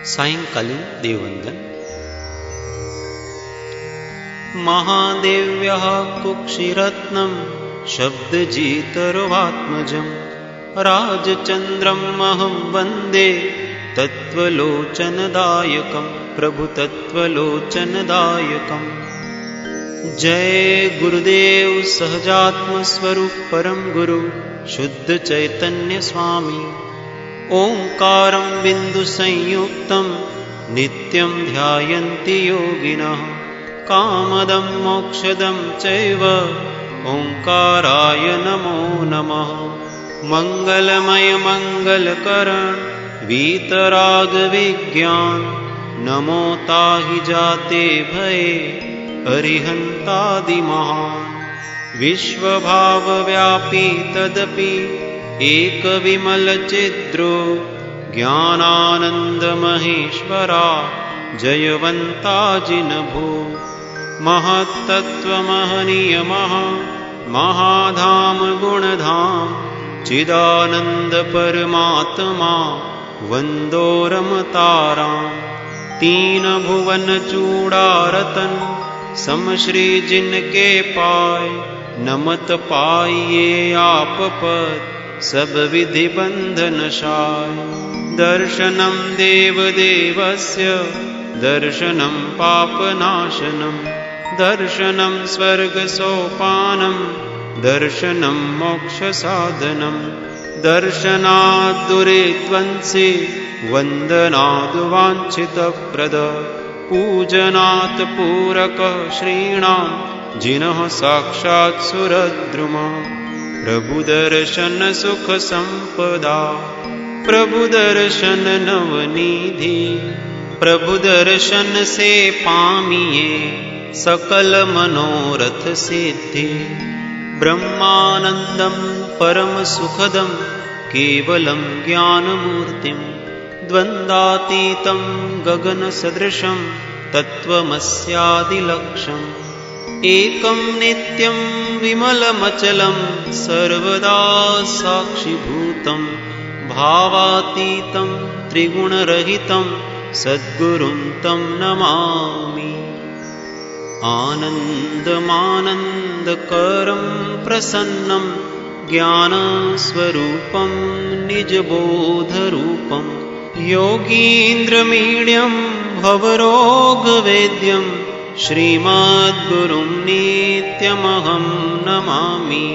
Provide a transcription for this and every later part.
सायंकालीन देववंदन। महादेव्यः कुक्षिरत्नं शब्दजितर्वात्मजं राजचन्द्रम् अहं वन्दे तत्त्वलोचनदायकं प्रभु तत्त्वलोचनदायकम्। जय गुरुदेव सहजात्म स्वरूप परम गुरु शुद्ध चैतन्य स्वामी। ओंकारं बिंदु संयुक्तं नित्यं ध्यायन्ति योगिनः कामदं मोक्षदं चैव ओंकाराय नमो नमः। मंगलमय मंगलकरण वीतराग विज्ञान नमो ताहि जाते भये अरिहंतादिमहान्। विश्वभावव्यापी तदपि एक विमल चिद्रो ज्ञानानंदमहेश्वरा जयवंता जिनभो। महत्तत्त्वमहनीयमः महाधाम गुणधाम चिदानंद परमात्मा वंदो रमताराम। तीन भुवन चूड़ारतन समश्री जिनके पाय नमत पाइये आप पद सब विधि बंधनशाय। दर्शनं देवदेवस्य दर्शनं पापनाशनं दर्शनं स्वर्गसोपानं दर्शनं मोक्षसाधनं। दर्शनात् दुरिध्वंसि वन्दनाद् वाञ्छितप्रद पूजनात् पूरकः श्रीणां जिनः साक्षात् सुरद्रुम। प्रभु दर्शन सुख संपदा प्रभु दर्शन नवनिधि प्रभु दर्शन से पामिए सकल मनोरथ सिद्धि। ब्रह्मानंदं परम सुखदं केवलं ज्ञानमूर्तिं द्वन्द्वातीतं गगन सदृशं तत्त्वमस्यादिलक्ष्यम्। एकं नित्यं विमलमचलं सर्वदा साक्षिभूतं भावातीतं त्रिगुणरहितं सद्गुरुं तं नमामि। आनन्दमानन्दकरं प्रसन्नं ज्ञानस्वरूपं निजबोधरूपं योगीन्द्रमीड्यं भवरोगवेद्यं श्रीमद्गुरुं नित्यमहं नमामि।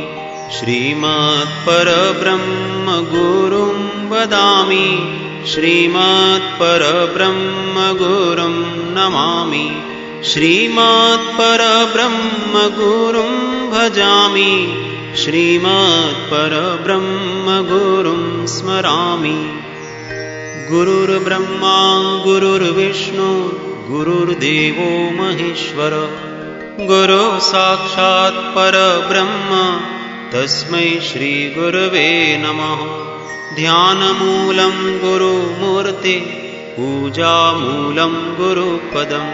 श्रीमत्परब्रह्म गुरुं वदामि श्रीमत्परब्रह्म गुरुं नमामि। श्रीमत्परब्रह्म गुरुं भजामि श्रीमत्परब्रह्म गुरुं स्मरामि। गुरुर्ब्रह्मा गुरुर्विष्णु गुरुर्देवो महेश्वर गुरु साक्षात् परब्रह्म तस्मै श्री गुरवे नमः। ध्यानमूलं गुरुमूर्ति पूजामूलं गुरुपदं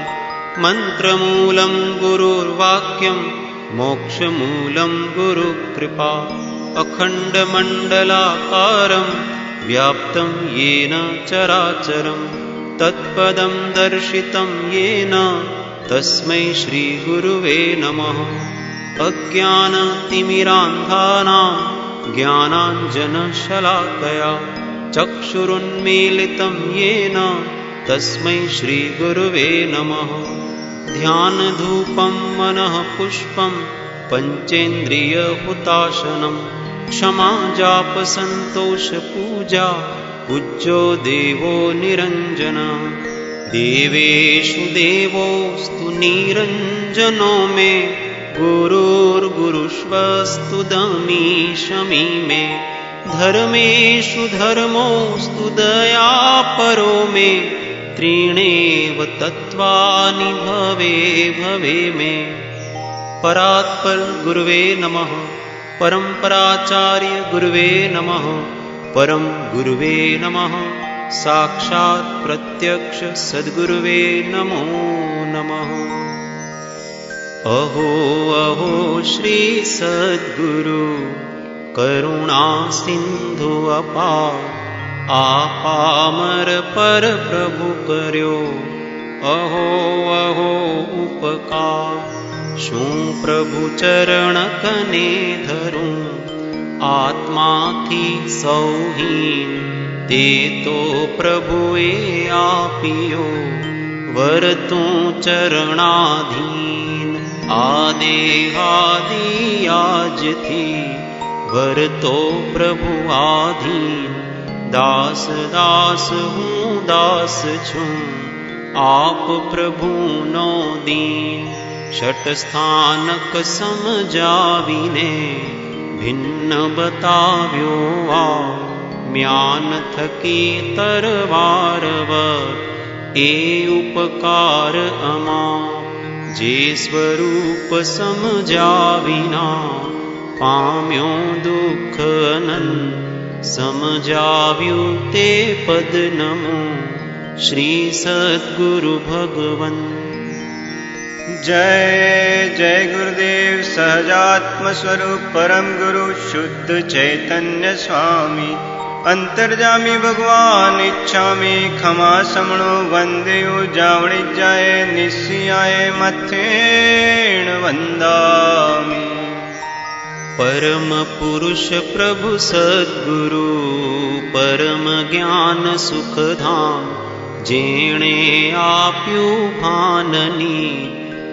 मंत्रमूलं गुरुर्वाक्यं मोक्षमूलं गुरुकृपा। अखण्डमण्डलाकारं व्याप्तं येन चराचरं तत्पदं दर्शितं येन तस्मै श्री गुरुवे नमः। अज्ञानतिमिरान्धानां ज्ञानाञ्जनशलाकया चक्षुरुन्मीलितं येन तस्मै श्री गुरुवे नमः। ध्यानधूपं मनः पुष्पं पंचेन्द्रियहुताशनं क्षमा जाप संतोष पूजा पूज्यो देवो निरञ्जनः। देवेषु देवोऽस्तु निरञ्जनो मे गुरुर्गुरुष्वस्तु दमीशमी मे। धर्मेषु धर्मोऽस्तु दयापरो मे त्रीणेव तत्त्वानि भवे भवे मे। परात्पर गुरुवे नमः परम्पराचार्य गुरुवे नमः परम गुरुवे नमः। साक्षात् प्रत्यक्ष सद्गुरुवे नमो नमः। अहो अहो श्री सद्गुरु કરુણા સિંધુ અપાર, આપામર પર પ્રભુ કર્યો અહો અહો ઉપકાર. શું પ્રભુ ચરણ કને ધરું, આત્માથી સૌહીન તે તો પ્રભુએ આપ્યો, વરતું ચરણાધીન. આદેહાદિ આજથી વરતો પ્રભુ આધીન. દાસ દાસ હું દાસ છું, આપ પ્રભુનો દીન. ષટસ્થાનક સમજાવીને ભિન્ન બતાવ્યો આ, જ્ઞાન થકી તરવારવર એ ઉપકાર અમા. જે સ્વરૂપ સમજાવિના પામ્યો દુઃખ અનંત, સમજાવ્યું તે પદ નમો શ્રી સદ્ગુરુ ભગવન. જય જય ગુરુદેવ સહજાત્મ સ્વરૂપ પરમ ગુરુ શુદ્ધ ચૈતન્ય સ્વામી. અંતર્જામી ભગવાન ઈચ્છામી ખમા સમણો વંદેયો જાવણી જાય નિશ્ચિયાય મથેણ વંદામી. પરમ પુરુષ પ્રભુ સદ્ગુરુ પરમ જ્ઞાન સુખધામ, જેણે આપ્યું ભાનની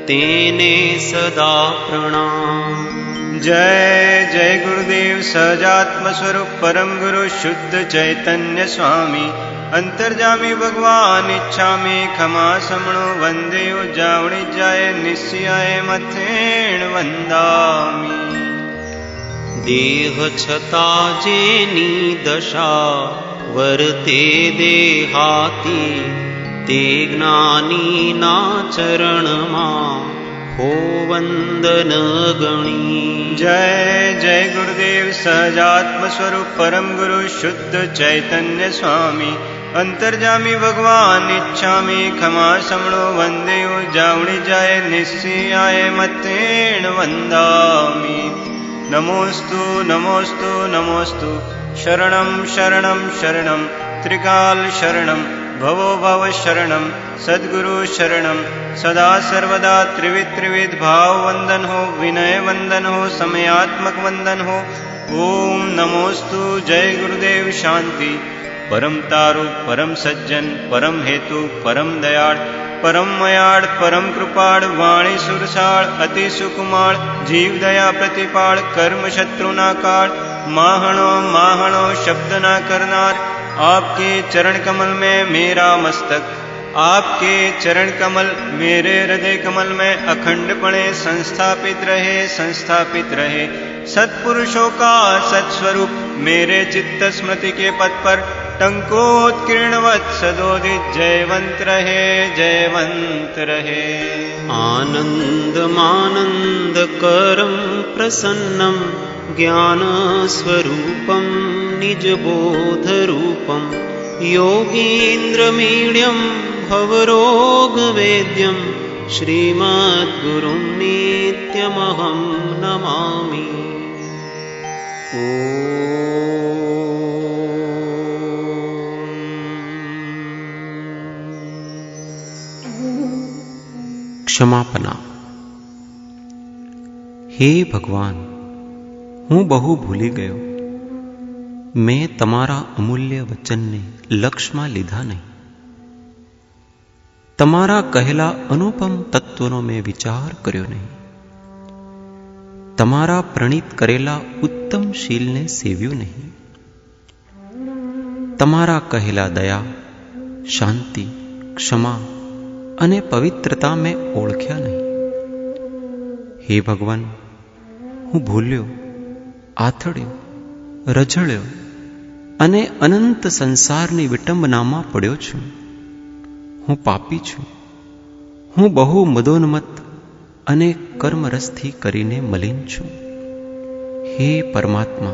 તેને સદા પ્રણામ. જય જય ગુરુદેવ સહજાત્મ સ્વરૂપ પરમ ગુરુ શુદ્ધ ચૈતન્ય સ્વામી. અંતર્જામી ભગવાન ઈચ્છામી ખમા સમણો વંદેયો જાવણી જાય નિશ્ચિયાય મથેણ વંદામી. દેહ છતાં જેની દશા વર્તે દેહાતી, તે જ્ઞાનીના ચરણમાં હો વંદન ગણી. જય જય ગુરુદેવ સહજાત્મ સ્વરૂપ પરમ ગુરુ શુદ્ધ ચૈતન્ય સ્વામી. અંતર્જામી ભગવાન ઈચ્છામી ખમા સમણો વંદેયો જાવણી જાય નિશ્ચિયાય મથેણ વંદામી. નમોસ્તુ નમોસ્તુ નમોસ્તુ શરણમ શરણમ શરણમ ત્રિકાલ શરણમ ભવો ભવ શરણમ સદ્ગુરુ શરણમ. સદા સર્વદા ત્રિવિધ ત્રિવિધ ભાવ વંદન હો, વિનય વંદન હો, સમયાત્મક વંદન હો. ઓમ નમોસ્તુ જય ગુરુદેવ શાંતિ. પરમ તારુ પરમ સજ્જન પરમ હેતુ પરમ દયાળ પરમ મયાળ પરમ કૃપાળ, વાણી સુરસાળ અતિ સુકુમાળ, જીવ દયા પ્રતિપાળ, કર્મ શત્રુના કાળ, માહણો માહણો શબ્દ ના करनार. आपके चरण कमल में मेरा मस्तक, आपके चरण कमल मेरे हृदय कमल में अखंडपणे संस्थापित रहे संस्थापित रहे. सत्पुरुषों का सत्स्वरूप मेरे चित्त स्मृति के पथ पर टंकोत्कीर्णवत् सदोदित जयवंत रहे जयवंत रहे. आनंद मानंद करम प्रसन्नम ज्ञान स्वरूपम निज बोध रूपम, योगीन्द्र मीड्यम भवरोग वेद्यम, श्रीमद्गुरुं नित्यमहं नमामि. ક્ષમાપના. હે ભગવાન, હું બહુ ભૂલી ગયો. મેં તમારા અમૂલ્ય વચનને લક્ષમાં લીધા નહીં. તમારા કહેલા અનુપમ તત્વનો મેં વિચાર કર્યો નહીં. તમારા પ્રણીત કરેલા ઉત્તમ શીલને સેવ્યું નહીં. તમારા કહેલા દયા, શાંતિ, ક્ષમા અને પવિત્રતા મેં ઓળખ્યા નહીં. હે ભગવાન, હું ભૂલ્યો, આથડ્યો, રઝળ્યો અને અનંત સંસારની વિટંબનામાં પડ્યો છું. હું પાપી છું. હું બહુ મદોન્મત્ત અને કર્મરસથી કરીને મલિન છું. હે પરમાત્મા,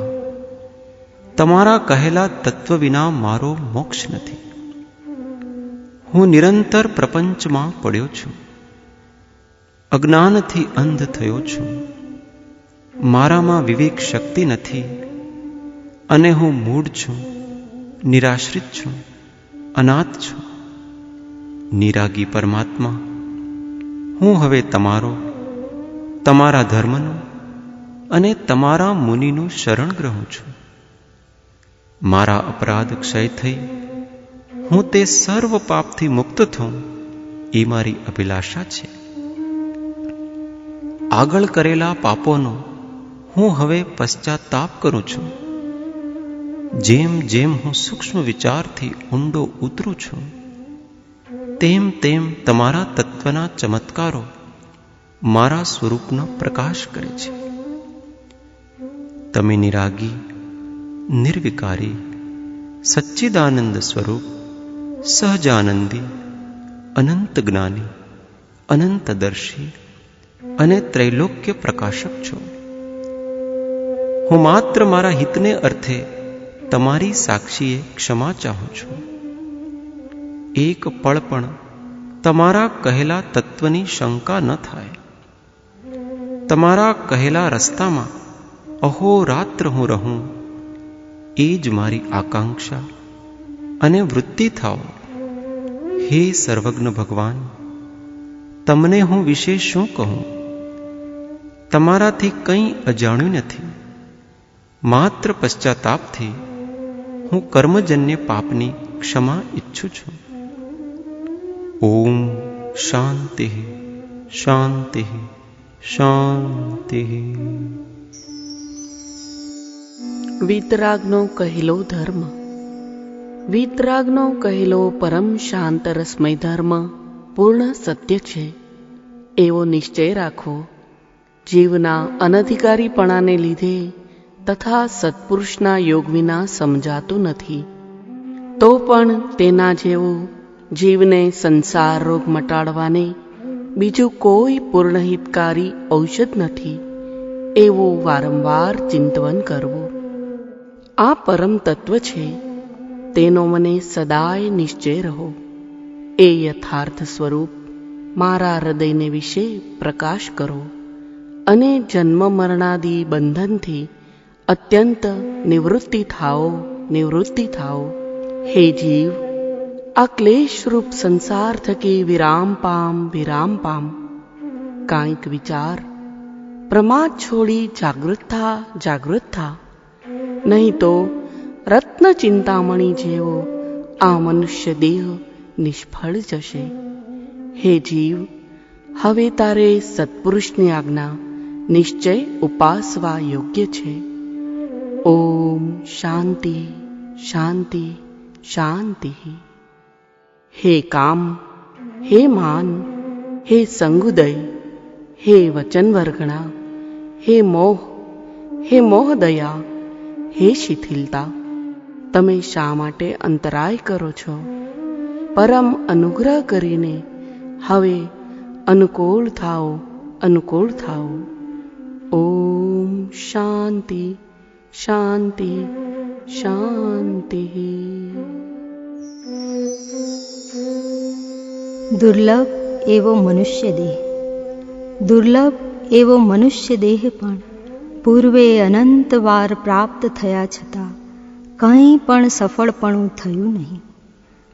તમારા કહેલા તત્વ વિના મારો મોક્ષ નથી. હું નિરંતર પ્રપંચમાં પડ્યો છું. અજ્ઞાનથી અંધ થયો છું. મારામાં વિવેક શક્તિ નથી અને હું મૂઢ છું, નિરાશ્રિત છું, અનાથ છું. નિરાગી પરમાત્મા, હું હવે તમારો, તમારા ધર્મનો અને તમારા મુનિનું શરણ ગ્રહું છું. મારા અપરાધ ક્ષય થઈ હું તે સર્વ પાપથી મુક્ત થઉં એ મારી અભિલાષા છે. આગળ કરેલા પાપોનો હું હવે પશ્ચાતાપ કરું છું. જેમ જેમ હું સૂક્ષ્મ વિચારથી ઊંડો ઉતરું છું, તેમ તેમ તમારા તત્વના ચમત્કારો મારા સ્વરૂપનો પ્રકાશ કરે છે. તમે નિરાગી, નિર્વિકારી, સચ્ચિદાનંદ સ્વરૂપ, સહજાનંદી, અનંત જ્ઞાની, અનંતદર્શી અને ત્રૈલોક્ય પ્રકાશક છો. હું માત્ર મારા હિતને અર્થે તમારી સાક્ષીએ ક્ષમા ચાહું છું. એક પળ પણ તમારા કહેલા તત્વની શંકા ન થાય. તમારા કહેલા રસ્તામાં અહોરાત્ર હું રહું, એ જ મારી આકાંક્ષા અને વૃત્તિ થાઓ. હે સર્વજ્ઞ ભગવાન, તમને હું વિશે શું કહું? તમારાથી કંઈ અજાણ્યું નથી. માત્ર પશ્ચાતાપથી હું કર્મજન્ય પાપની ક્ષમા ઈચ્છું છું. ઓમ શાંતિ શાંતિ શાંતિ. વીતરાગનો કહેલો ધર્મ. વીતરાગનો કહેલો પરમ શાંત રસમય ધર્મ પૂર્ણ સત્ય છે, એવો નિશ્ચય રાખો. જીવના અનધિકારીપણાને લીધે તથા સત્પુરુષના યોગ વિના સમજાતું નથી. તો પણ તેના જેવું જીવને સંસાર રોગ મટાડવાને બીજું કોઈ પૂર્ણહિતકારી ઔષધ નથી, એવું વારંવાર ચિંતન કરવું. આ પરમ તત્વ છે, તેનો મને સદાય નિશ્ચય રહો. એ યથાર્થ સ્વરૂપ મારા હૃદયને વિશે પ્રકાશ કરો અને જન્મ મરણાદી બંધનથી અત્યંત નિવૃત્તિ થાઓ, નિવૃત્તિ થાઓ. હે જીવ, આ ક્લેશરૂપ સંસાર થકી વિરામ પામ, વિરામ પામ. કાંઈક વિચાર, પ્રમાદ છોડી જાગૃત થા, જાગૃત થા. નહીં તો રત્ન ચિંતામણી જેવો આ મનુષ્ય દેહ નિષ્ફળ જશે. હે જીવ, હવે તારે સત્પુરુષની આજ્ઞા નિશ્ચય ઉપાસવા યોગ્ય છે. ઓમ શાંતિ શાંતિ શાંતિ. હે કામ, હે માન, હે સંગુદય, હે વચનવર્ગણા, હે મોહ, હે મોહદયા, હે શિથિલતા, તમે શા માટે અંતરાય કરો છો? પરમ અનુગ્રહ કરીને હવે અનુકૂળ થાઓ, અનુકૂળ થાઓ. ઓમ શાંતિ શાંતિ શાંતિ. દુર્લભ એવો મનુષ્ય દેહ. દુર્લભ એવો મનુષ્ય દેહ પણ પૂર્વે અનંત વાર પ્રાપ્ત થયા છતાં કંઈ પણ સફળપણું થયું નહીં.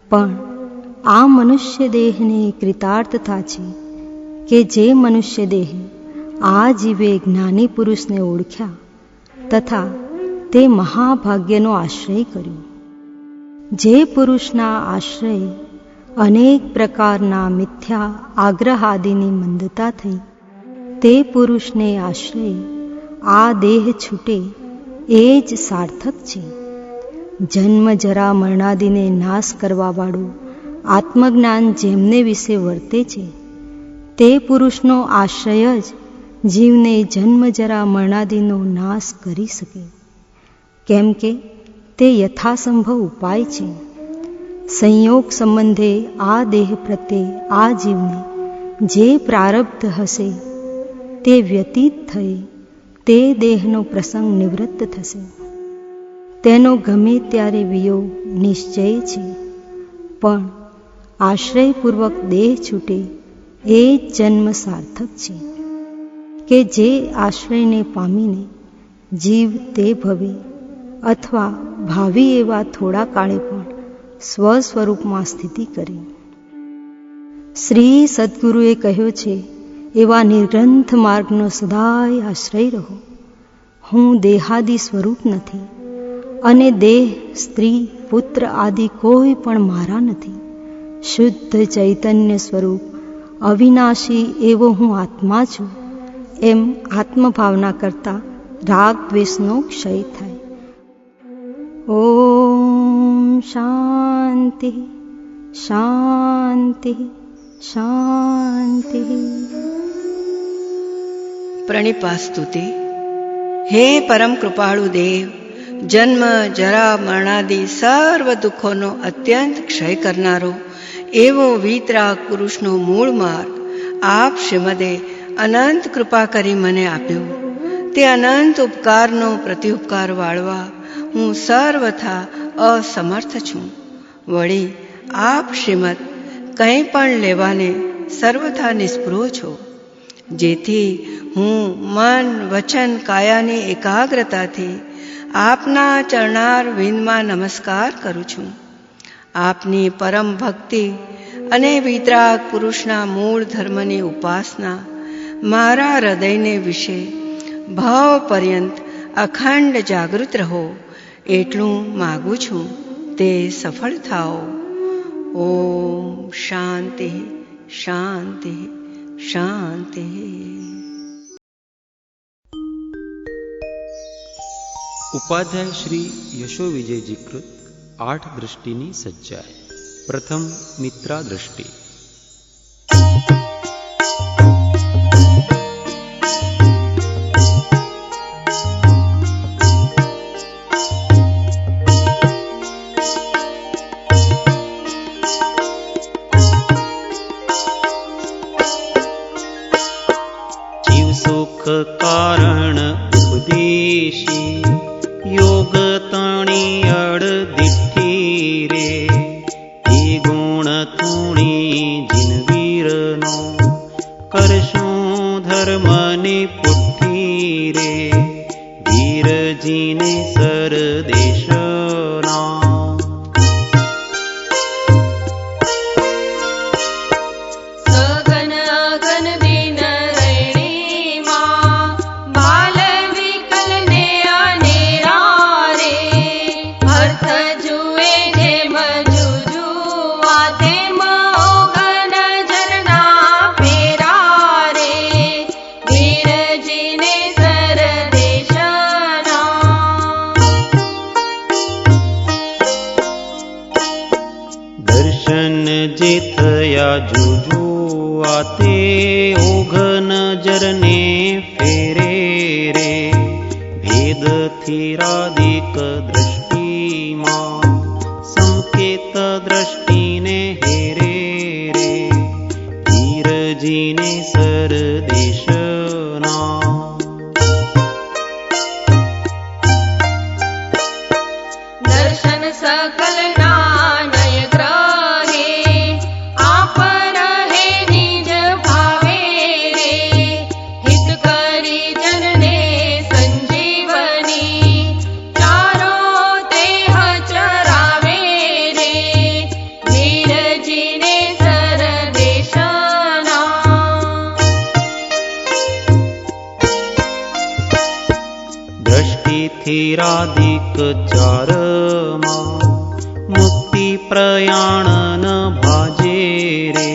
પણ આ મનુષ્ય દેહને કૃતાર્થતા છે કે જે મનુષ્ય દેહ આ જીવે જ્ઞાની પુરુષને ઓળખ્યા તથા તે મહાભાગ્યનો આશ્રય કર્યો. જે પુરુષના આશ્રય અનેક પ્રકારના મિથ્યા આગ્રહાદિની મંદતા થઈ, તે પુરુષને આશ્રય આ દેહ છૂટે એ જ સાર્થક છે. જન્મ જરા મરણાદિને નાશ કરવાવાળું આત્મજ્ઞાન જેમને વિશે વર્તે છે, તે પુરુષનો આશ્રય જ જીવને જન્મ જરા મરણાદિનો નાશ કરી શકે. કેમ કે તે યથાસંભવ ઉપાય છે. સંયોગ સંબંધે આ દેહ પ્રત્યે આ જીવને જે પ્રારબ્ધ હશે તે વ્યતીત થઈ તે દેહનો પ્રસંગ નિવૃત્ત થશે. તેનો ગમે ત્યારે વિયોગ નિશ્ચય છે. પણ આશ્રયપૂર્વક દેહ છૂટે એ જ જન્મ સાર્થક છે કે જે આશ્રયને પામીને જીવ તે ભવે અથવા ભાવિ એવા થોડા કાળે પણ સ્વસ્વરૂપમાં સ્થિતિ કરે. શ્રી સદગુરુએ કહ્યું છે, એવા નિર્ગ્રંથ માર્ગનો સદાય આશ્રય રહો. હું દેહાદિ સ્વરૂપ નથી અને દેહ, સ્ત્રી, પુત્ર આદિ કોઈ પણ મારા નથી. શુદ્ધ ચૈતન્ય સ્વરૂપ અવિનાશી એવો હું આત્મા છું. એમ આત્મભાવના કરતા રાગ દ્વેષનો ક્ષય થાય. ઓમ શાંતિ શાંતિ શાંતિ. પ્રણિપાસ્તુતિ. હે પરમ કૃપાળુ દેવ, જન્મ જરા મરણાદિ સર્વ દુઃખોનો અત્યંત ક્ષય કરનારો એવો વીતરાગ પુરુષનો મૂળ માર્ગ આપ શ્રીમદે અનંત કૃપા કરી મને આપ્યો. તે અનંત ઉપકારનો પ્રત્યુપકાર વાળવા હું સર્વથા અસમર્થ છું. વળી આપ શ્રીમદ કંઈ પણ લેવાને સર્વથા નિષ્પૃહ છો, જેથી હું મન, વચન, કાયાની એકાગ્રતાથી આપના ચરણાર વિંદમાં નમસ્કાર કરું છું. આપની પરમ ભક્તિ અને વિતરાગ પુરુષના મૂળ ધર્મની ઉપાસના મારા હૃદયને વિશે ભાવ પર્યંત અખંડ જાગૃત રહો એટલું માગું છું. તે સફળ થાઓ. ઓમ શાંતિ શાંતિ શાંતિ. ઉપાધ્યાય શ્રી યશો વિજયજી કૃત 8 દ્રષ્ટિની સજ્જાય. પ્રથમ મિત્રા દ્રષ્ટિ. જીવ સુખ કારણ ઉપદેશી યોગ તણી અડદિઠ્ઠી રે એ ગુણ તુણી જીનવીરનો કરશું ધર્મને પુઠ્ઠી રે વીરજીને સરદેશના જે થયા જુજુઆ તે ઓઘ નજરને ફેરે રે ભેદથી રાધિક દ્રષ્ટિમાં સંકેત દ્રષ્ટિને હેરે રે ધીરજીને સરદેશના દર્શન સકલ રાધિક ચારમાં મુક્તિ પ્રયાણ ન ભાજે રે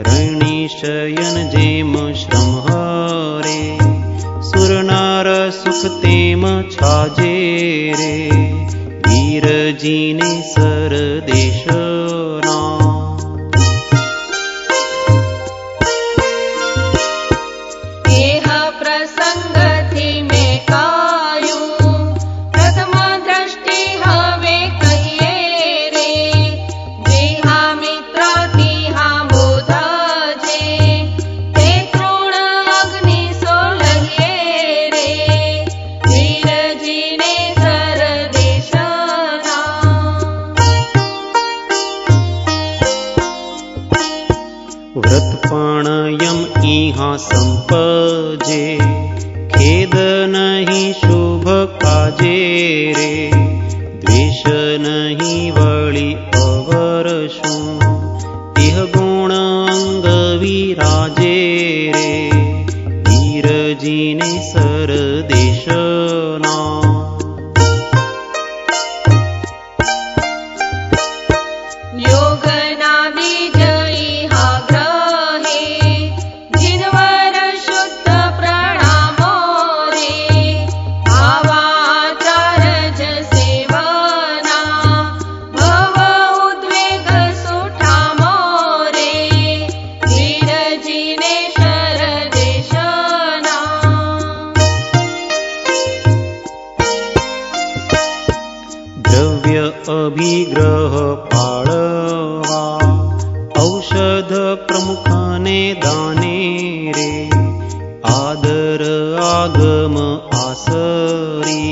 રણી શયન જેમ શ્રમ હરે સુરનાર સુખ તેમ છાજે રે વીરજીને સરદેશના रे द्वेष नहीं वळी अवरशु इह गुण अंग विराजे रे वीरजीने सरदेशना योगना बीज इहा ग्रहे जिनवर शुद्ध प्रणामो रे भावाचार ज सेवना भव उद्वेग सुठामो रे वीरजीने शरदेशना द्रव्य अभिग्रह पाळवा औषध प्रमुखाने दाने रे आदर आगम आसरी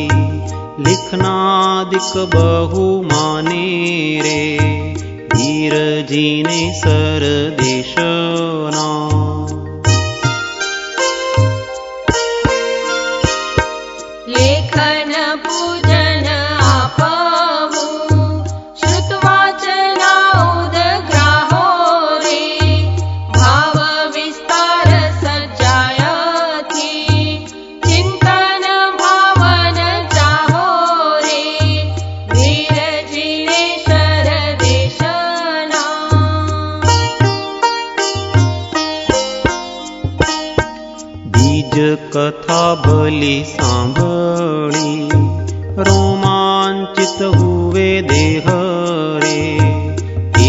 लिखनादिक बहुमाने रे वीरजीने सरदेशना लेखन पूजन आपवु श्रुतवाचना उदग्राहो रे भाव विस्तार सज्जायथी चिंतन भावन चाहो रे वीरजीने शरदेशना बीज कथा भली सांभळी रोमांचित हुए देह रे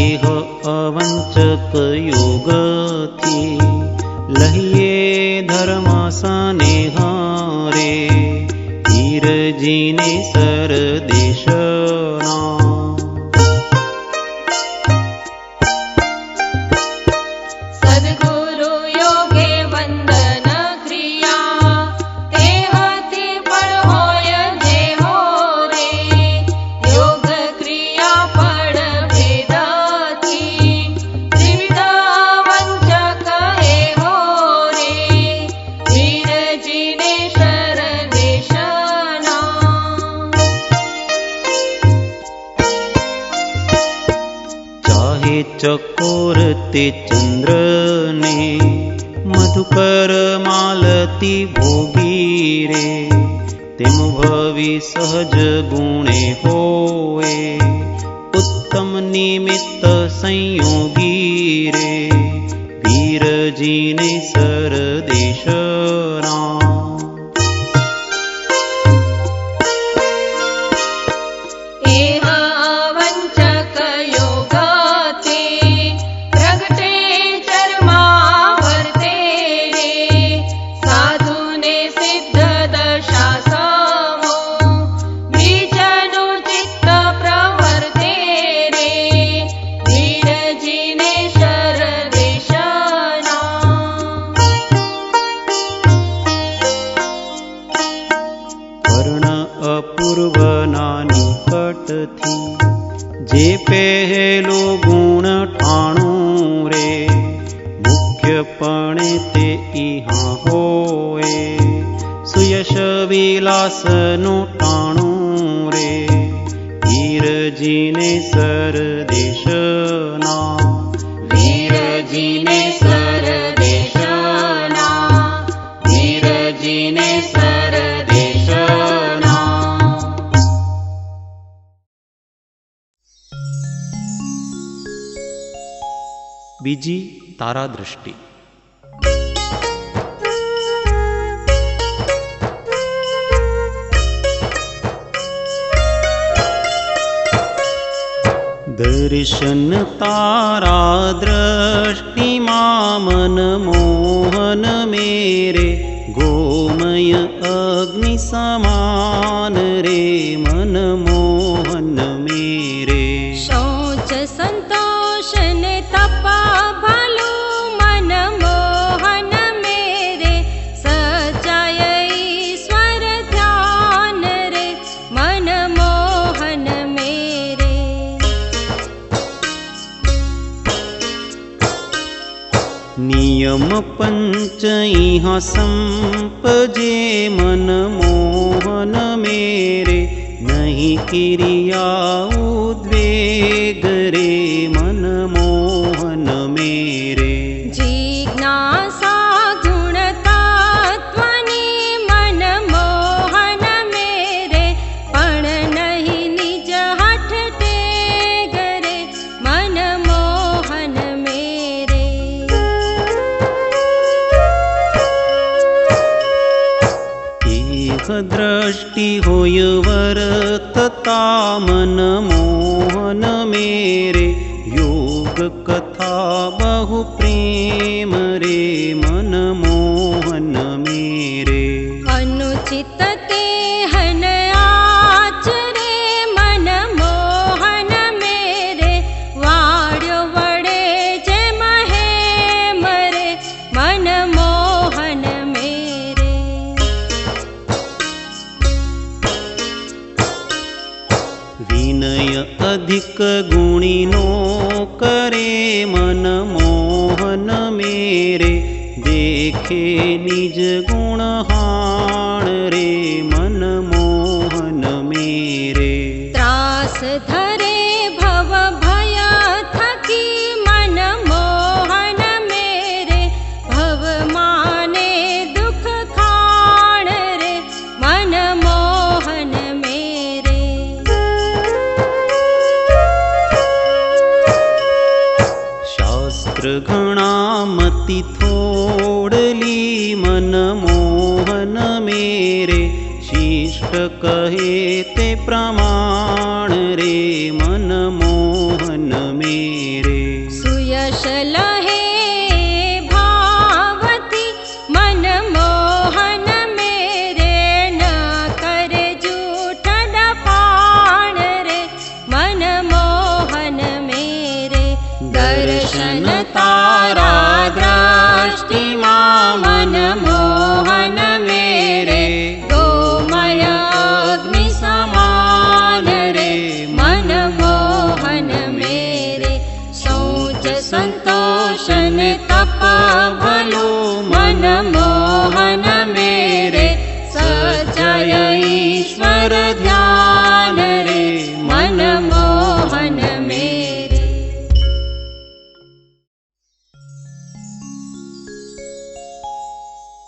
एह अवंचक योग थी लहिए धर्म स्नेह रे वीरजीने सरदेशना सद्गुरु योगे वंदन क्रिया तेहती फळ होय जेहो रे योग क्रिया फळ भेदती त्रिविध वंचक एहो रे वीरजीने शरदेशना चाहे चकोर ते चंद्र ने मधुकर मालती भोगी रे तेम भवी सहज गुणे होए उत्तम निमित्त संयोगी रे वीरजीने सरदेशना एह वंचक योगते प्रगटे चर्मा वर्ते रे साधुने सिद्ध दशा समो बीजनु चित्त प्रवर्ते रे वीरजीने शरदेशना वर्ण अपूर्वना निकटथी जे पहेलो गुण ठाणु रे मुख्यपणे ते इहा होए सुयश विलासनु ટાણું रे वीरजीने सरदेशना वीरजीने सरदेशना वीरजीने सरदेशना બીજી તારા દૃષ્ટિ दर्शन तारा दृष्टि मन मोहन मेरे गोमय अग्नि समान रे मन मोहन मेरे शौच संतोष ने तपा भालू मन मोहन मेरे सचाय ईश्वर ध्यान रे मन मोहन मेरे नियम यम पंच इहाँ संपजे मन मोहन मेरे, नहीं क्रिया उद्वेग रे मन मोहन मेरे। जिज्ञासा गुणतत्त्वनी मन मोहन मेरे, पण नहीं निज हठ टेग रे मन मोहन मेरे। एक दृष्टि होय वर्तता मन मोहन मेरे, योग कथा बहु प्रेम रे मन मोहन मेरे। अनुचित केहन आचरे मन मोहन मेरे, वाड्यो वडे जे महे मरे मन मोहन मेरे। विनय अधिक गुणिनो करे मन मोहन मेरे, देखे निज गुण हाण रे मन मोहन मेरे। त्रास धरे भव भय थकी मन मोहन मेरे, भव माने दुख खाण रे मन मोहन मेरे। शास्त्र घणा मति थोड़ली मन मोहन मेरे, शिष्ट कहे ते प्रमाण रे मन मोहन मेरे। सुयश लहे भावती मन मोहन मेरे, न करे जूठ डपाण रे मन मोहन मेरे। दर्शन तारा दृष्टि मन मोहन मेरे, गोमय अग्नि समान रे मन मोहन मेरे। सोच संतोषन तप भलो मन मोहन मेरे, सचय ईश्वर ध्यान रे मन मोहन मेरे।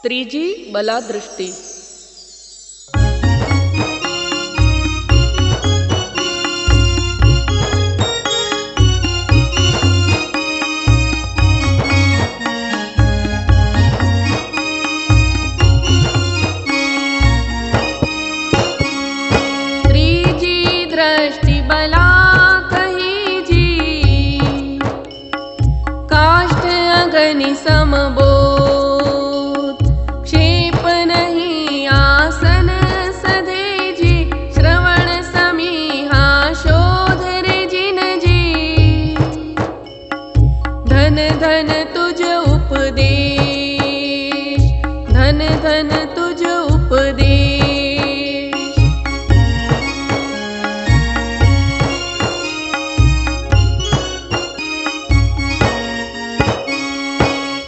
ત્રીજી બલાદૃષ્ટિ. ત્રીજી દ્રષ્ટિ બલા કહી જી, કાષ્ઠ અગ્નિ સમબો, क्षेप नहीं आसन सधेजी, श्रवण समीहा शोध रे जिन जी। धन धन तुझ उपदेश, धन धन तुझ उपदेश।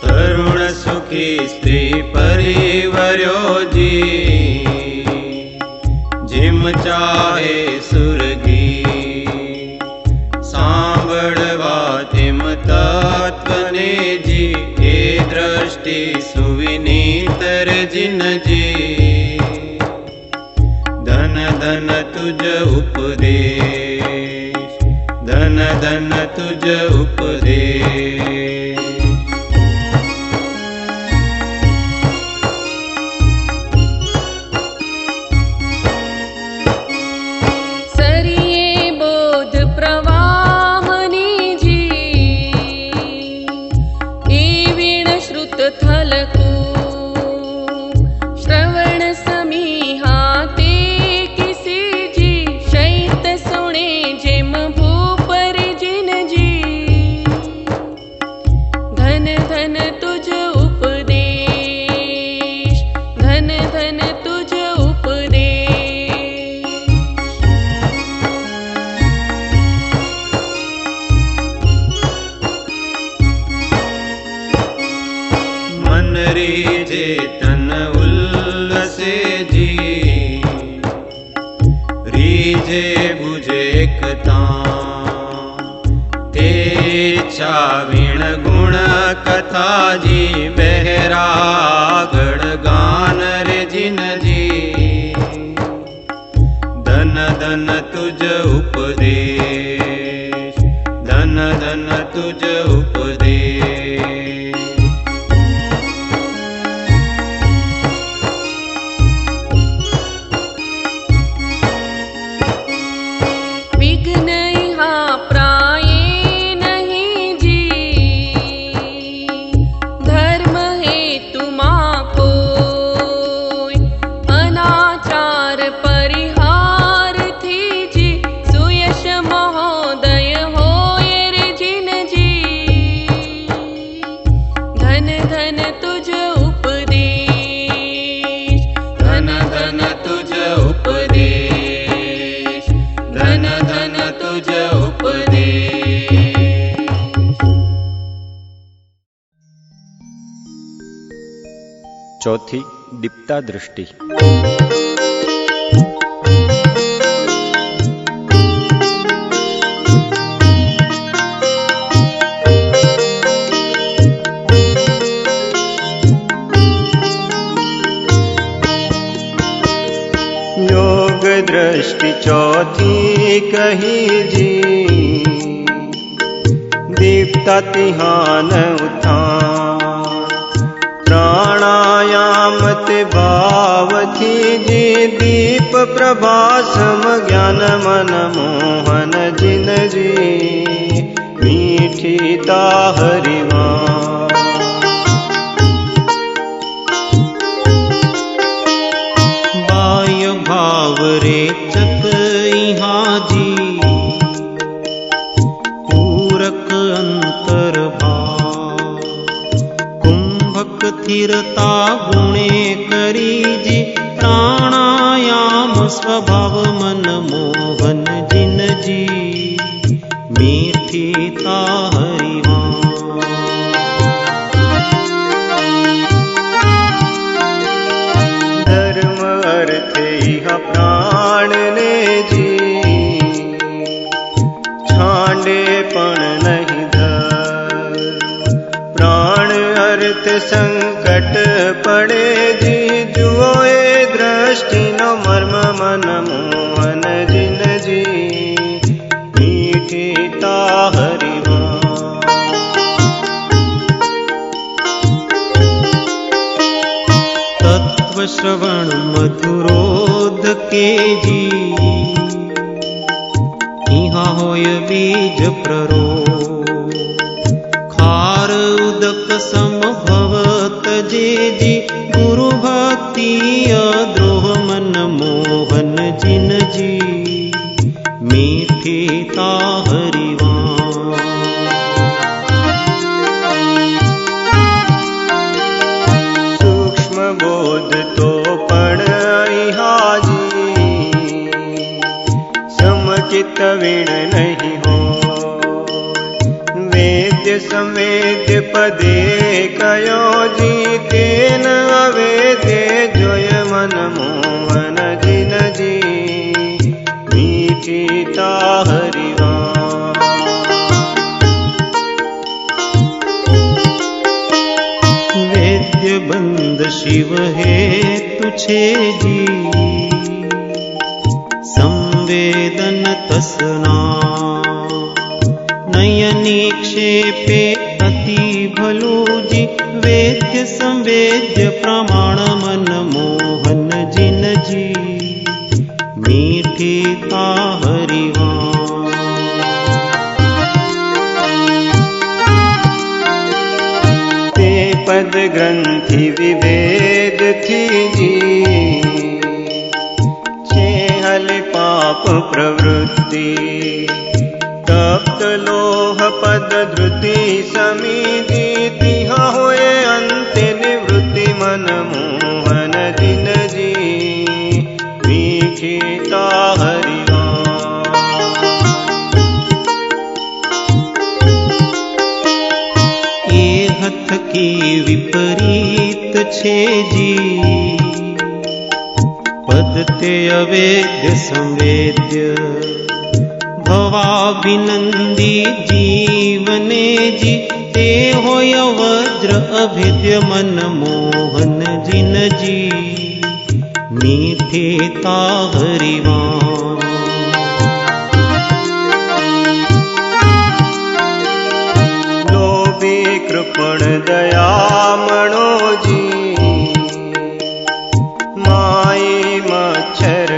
तरुण सुखी स्त्री परिवर्यो जी, जिम चाहे सुरगी। सांभळवा तिम तत्वने जी, ए दृष्टि सुविनीतर जिन जी। धन धन तुझ उपदेश, धन धन तुझ उपदेश। सरिये बोध प्रवाहनी जी, ए वीण श्रुत थलकू। श्रवण समीहा ते किसी जी, शैत सुणे जेम भूपर जिन जी। चेतन उल्लसे जी રીજે બુજે એકતા તે ચાવીણ ગુણ કથાજી બહેરાગઢ ગાન રે જીનજી ધન ધન તુજ ઉપદેશ ધન ધન તુજ ઉપદેશ ચોથી દીપ્તા દૃષ્ટિ. યોગ દ્રષ્ટિ ચોથી કહી જી દીપ્તા તિહાન ઉત્થાન પ્રાણાયામ તે ભાવથી જી દીપ પ્રભાસમ જ્ઞાન મન મોહન જીનજી મીઠી તાહરીમાં बाह्य भाव रेचक इहाजी पूरक अंतर भाव कुंभक थिरता गुणे करीजी प्राणायाम स्वभाव मन मोहन जिनजी मीठी ताहरीवां प्राण ने जी छांडे पण नहीं धर प्राण अर्थ संकट पड़े जी जुओ ए दृष्टि नो मर्म मन मोहन जिन जी मीठी ताहरीवां तत्व श्रवण मधुरोध के जी इहाँ होय बीज प्ररो खार उदक समभवत जे जी गुरु भक्ति अद्रोह मन मोहन जिन जी मीठी ताहरीवां बोध तो पण इहाजी समचित वीण नहीं हो वेद्य संवेद्य पदे कयो जी तेन अवेद्य जोय मन मोहन जिन जी मीठी ताहरीवां बंद शिव हेतु छे जी संवेदन तसना नयनी क्षेपे अति भलो जी वेद्य संवेद्य प्रमाण मन मोहन जिन जी मीठी ताहरीवां पद ग्रंथि विभेद थी जी छेहल पाप प्रवृत्ति तप्त लोह पद धृति समीधि तिहा होए अंत निवृत्ति मन मोहन जिन जी मीठी ताहरीवां हथ की विपरीत छे जी पद ते अवेद्य संवेद्य भवाभिनंदी जीवने जी ते होय वज्र अभेद्य मनमोहन जिन जी मीठे ता हरिवान लोभी कृपण दयामणो जी माई मच्छर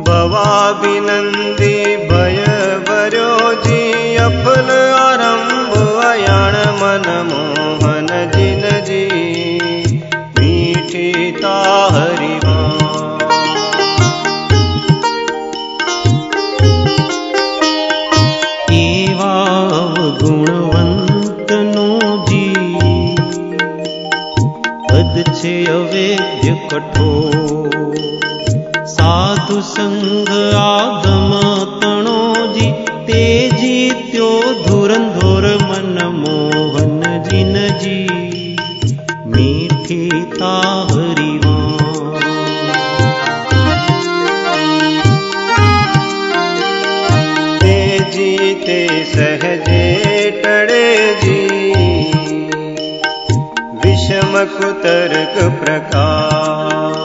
भवाभिनंदी भय भर्यो जी अफल आरंभ अयाण मनमोहन जिन जी मीठी ता हरिवान एवा गुणवंतनो जी पद छे अवेद्य कठोर साधु संग आगम तणो जी ते जीत्यो धुरंधोर मनमोहन जिन जी मीठी ता हरिवान ते जीते सहजे टड़े जी विषम कुतर्क प्रकार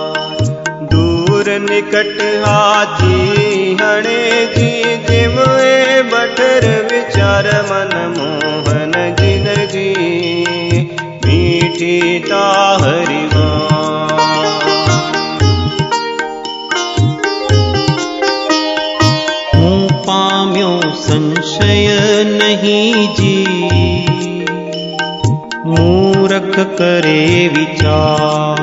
दूर निकट हाथी हणे जी जिम ए बठर विचार मनमोहन जिन जी मीठी ता हरिवान हूँ पाम्यो संशय नहीं जी मूरख करे विचार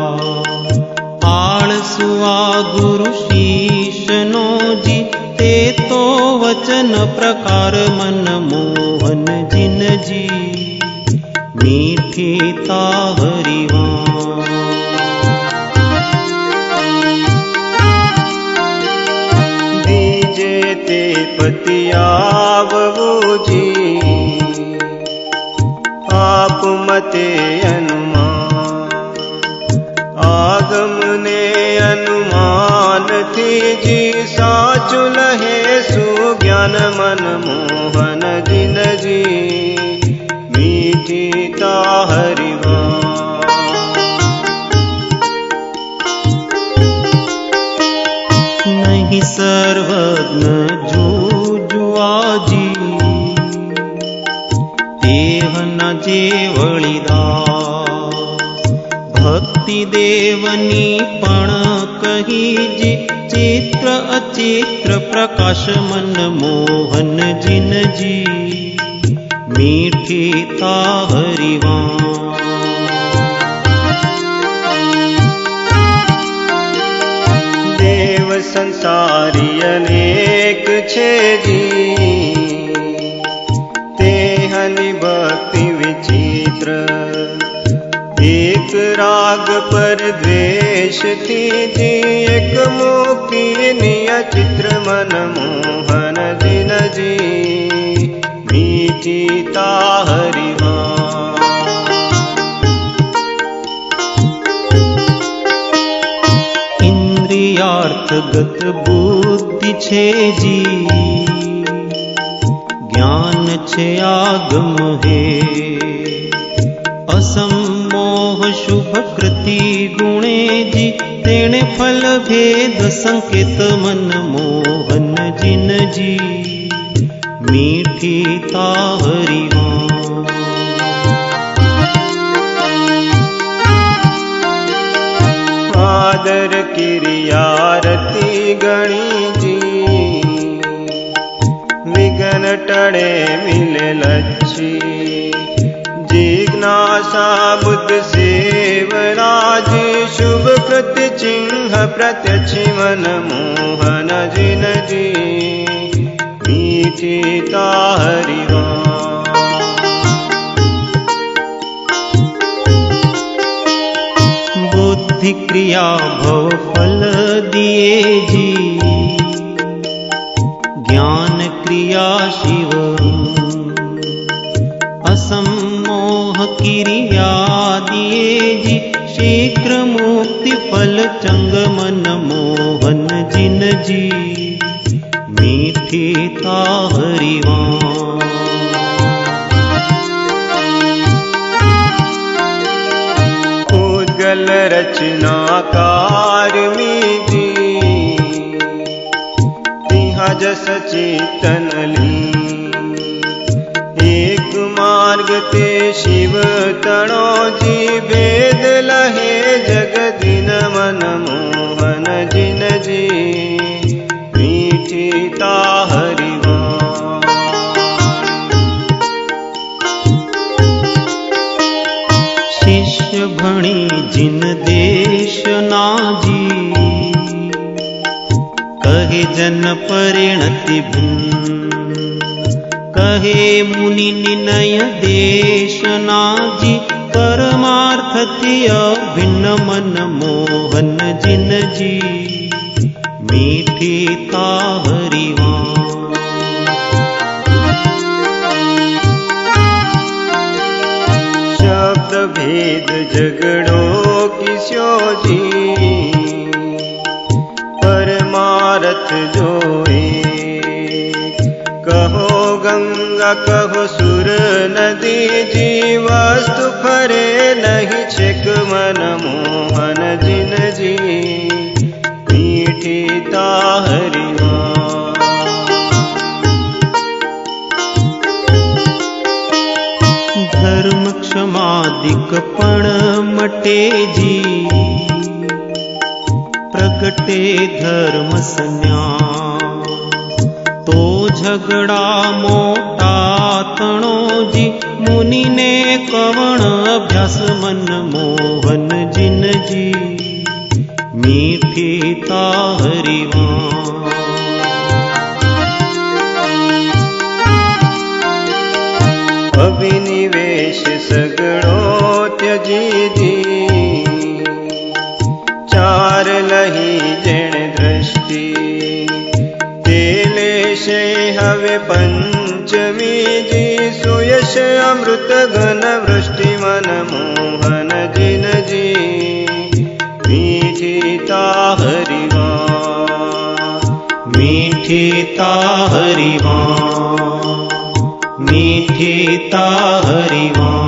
आळसुआ गुरु शीशनो जी ते तो वचन प्रकार मनमोहन जिन जी मीठी ता हरिवान दीजे ते पतियावो जी आप मते अनुमान आगम ने अनुमान थी जी साचु लहे सुज्ञान मनमोहन जिन जी मीठी ता हरिवान नहीं सर्वज्ञ जुआ जी देह न जेवळीदास भक्ति देवनी पण कही जी चित्र अचित्र प्रकाश मनमोहन जिन जी मीठी ता हरिवान देव संसारी अनेक छे जी ते हनि भक्ति विचित्र एक राग पर द्वेष थी जी एक मुक्ति निय चित्र मनमोहन जिन जी मीठी ता हरिवान इंद्रियार्थगत बुद्धि छे जी ज्ञान छे आगम है असमोह शुभ कृति गुणे जी तेणे फल भेद संकेत मनमोहन जिन जी मीठी ता हरिवान आदर किरियारती गणी जी विघ्न टड़े मिले लच्छी जिज्ञासा बुद्ध सेवराज शुभ कृत चिन्ह प्रत्यक्ष मनमोहन जिन जी मीठी ता हरिवान बुद्धि क्रिया भव फल दिए जी ज्ञान क्रिया शिव असमोह क्रिया दिए जी मीठी ताहरी वाणी। उद्गल रचनाकार मीजी तिहा जस चेतन ली। एक मार्ग ते शिव तणो जी भेद लहे जगदिन मन मोहन जिन जी मीठी ताहरी वाणी। शिष्य भणी जिन देश नाजी कहे जन परिणति भिन्न। कहे मुनि निनय देश नाजी परमार्थ अभिन्न मन मोहन जिन जी मीठी ताहरी वाणी। शब्द भेद झगड़ो किस्यो जी परमारथ जोए। कहो गंगा कहो सुर नदी जी वस्तु फरे नहीं छेक मन मोहन जिन जी मीठी ताहरी वाणी। धर्म क्षमादिक पण मटे जी प्रगटे धर्म संज्ञा। तो झगड़ा मोटा तणो जी मुनि ने कवण अभ्यास मन मोहन जिन जी मीठी ताहरी वाणी। अभिनिवेश सगड़ो त्यजी जी चार लही जण दृष्टि। तेले से हवे पंचमी जी सुयश अमृत घन वृष्टि मन मोहन जिन जी मीठी ताहरी वाणी। मीठी ताहरी वाणी। मीठी ताहरी वाणी।